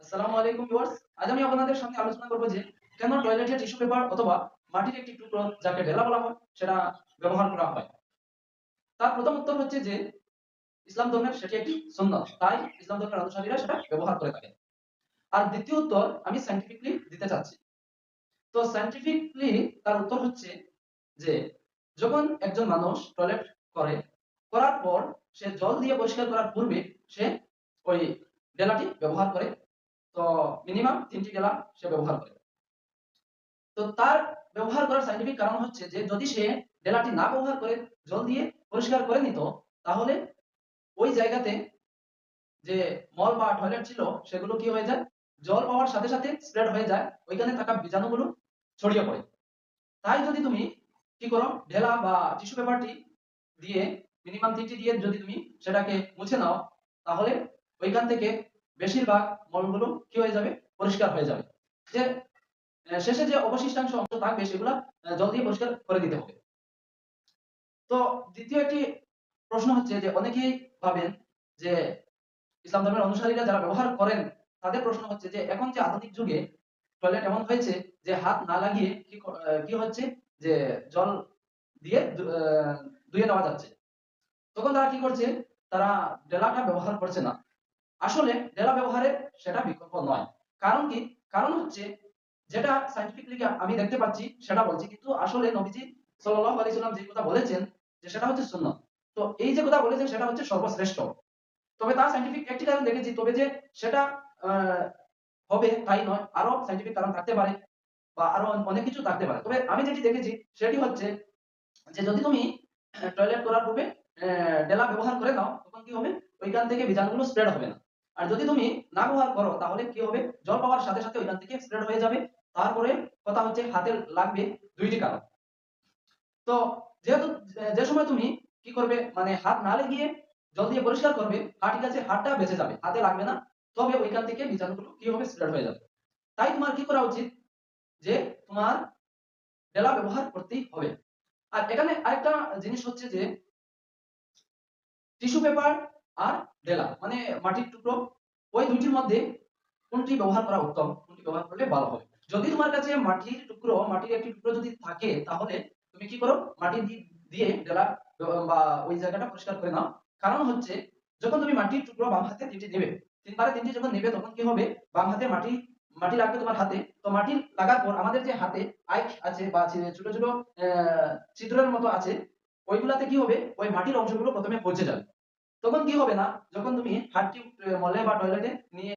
আসসালামু আলাইকুম ভিউয়ার্স। আজ আমি আপনাদের সামনে আলোচনা করব যে কেন টয়লেটে টিস্যু পেপার অথবা মাটির একটি টুকরো যাকে ঢেলা বলা হয় সেটা ব্যবহার করা হয়। তার প্রথম উত্তর হচ্ছে যে ইসলাম ধর্মের সেটি একটি সুন্নাত। তাই ইসলাম ধর্মের অনুসারীরা সেটা ব্যবহার করে থাকে। আর দ্বিতীয় উত্তর আমি সায়েন্টিফিকলি দিতে চাচ্ছি। তো সায়েন্টিফিকলি তার উত্তর হচ্ছে যে যখন একজন মানুষ টয়লেট করে, করার পর সে জল দিয়ে পরিষ্কার করার পূর্বে সে ওই ডেলাটি ব্যবহার করে। তো মিনিমাম ৩ টি ডেলা সে ব্যবহার করে। তো তার ব্যবহার করার সায়েন্টিফিক কারণ হচ্ছে যে যদি সে ডেলাটি না ব্যবহার করে জল দিয়ে পরিষ্কার করে নিত, তাহলে ওই জায়গাতে যে মল বা টয়লেট ছিল সেগুলো কি হয়ে যায়? জল পাওয়ার সাথে, সাথে স্প্রেড হয়ে যায়। ওইখানে থাকা বীজাণুগুলো ছড়িয়ে পড়ে। তাই যদি তুমি কি করো? ঢেলা বা টিস্যু পেপারটি দিয়ে মিনিমাম ৩ টি দিয়ে যদি তুমি সেটাকে মুছে নাও, তাহলে ওইখান থেকে বেশিরভাগ মলগুলো কি হয়ে যাবে? পরিষ্কার হয়ে যাবে। যে শেষে যে অবশিষ্টাংশ অংশ থাকবে সেগুলা জল দিয়ে পরিষ্কার করে দিতে হবে। তো দ্বিতীয় একটি প্রশ্ন হচ্ছে যে অনেকেই ভাবেন যে ইসলাম ধর্মের অনুসারীরা যারা ব্যবহার করেন তাদের প্রশ্ন হচ্ছে যে এখন যে আধুনিক যুগে টয়লেট এমন হয়েছে যে হাত না লাগিয়ে কি হচ্ছে যে জল দিয়ে ধুয়ে নেওয়া যাচ্ছে। তখন তারা কি করছে? তারা ডেলাটা ব্যবহার করছে না। আসলে ডেলা ব্যবহারের সেটা বিকল্প নয়। কারণ কি? কারণ হচ্ছে যেটা সায়েন্টিফিক্যালি আমি দেখতে পাচ্ছি সেটা বলছি। কিন্তু আসলে নবীজি সাল্লাল্লাহু আলাইহি ওয়াসাল্লাম যে কথা বলেছেন যে সেটা হচ্ছে সুন্নাত। তো এই যে কথা বলেছেন সেটা হচ্ছে সর্বশ্রেষ্ঠ। তবে তার সায়েন্টিফিক একটি কারণ দেখেছি। তবে যে সেটা আ হবে তাই নয়। আরো সায়েন্টিফিক কারণ থাকতে পারে বা আরো অনেক কিছু থাকতে পারে। তবে আমি যেটি দেখেছি সেটি হচ্ছে যে যদি তুমি টয়লেট করার পূর্বে ডেলা ব্যবহার করে নাও, তখন কি হবে? ওইখান থেকে বীজাণুগুলো স্প্রেড হবে না। আর যদি তুমি না ব্যবহার করো তাহলে কি হবে? জল পাওয়ার সাথে, সাথে ওইখান থেকে স্প্রেড হয়ে যাবে। তারপরে কথা হচ্ছে হাতে লাগবে ২ টি কারণ। তো যেহেতু যে সময় তুমি কি করবে? মানে হাত না লাগিয়ে জল দিয়ে পরিষ্কার করবে, ঠিক আছে, হাতটা বেঁচে যাবে। হাতে লাগবে না। তবে ওইখান থেকে বীজাণুগুলো কি হবে? স্প্রেড হয়ে যাবে। তাই তোমার কি করা উচিত? যে তোমার ডেলা ব্যবহার করতেই হবে। আর এখানে আরেকটা জিনিস হচ্ছে যে টিস্যু পেপার আর ডেলা মানে মাটির টুকরো, ওই ২ টির মধ্যে কোনটি ব্যবহার করা উত্তম? কোনটি ব্যবহার করলে ভালো হবে? যদি তোমার কাছে মাটির একটি টুকরো যদি থাকে, তাহলে তুমি কি করো? মাটি দিয়ে ডেলা বা ওই জায়গাটা পরিষ্কার করে নাও। কারণ হচ্ছে যখন তুমি মাটির টুকরো বাম হাতে ৩ টি নেবে, ৩ বারে ৩ টি যখন নেবে তখন কি হবে? বাম হাতে মাটি লাগবে তোমার হাতে। তো মাটি লাগার পর আমাদের যে হাতে আইস আছে বা ছোট, ছোট ছিদ্রের মতো আছে, ওইগুলাতে কি হবে? ওই মাটির অংশগুলো ১ম এ পচে যাবে। তখন কি হবে না? যখন তুমি হাতটি মলে বা টয়লেটে নিয়ে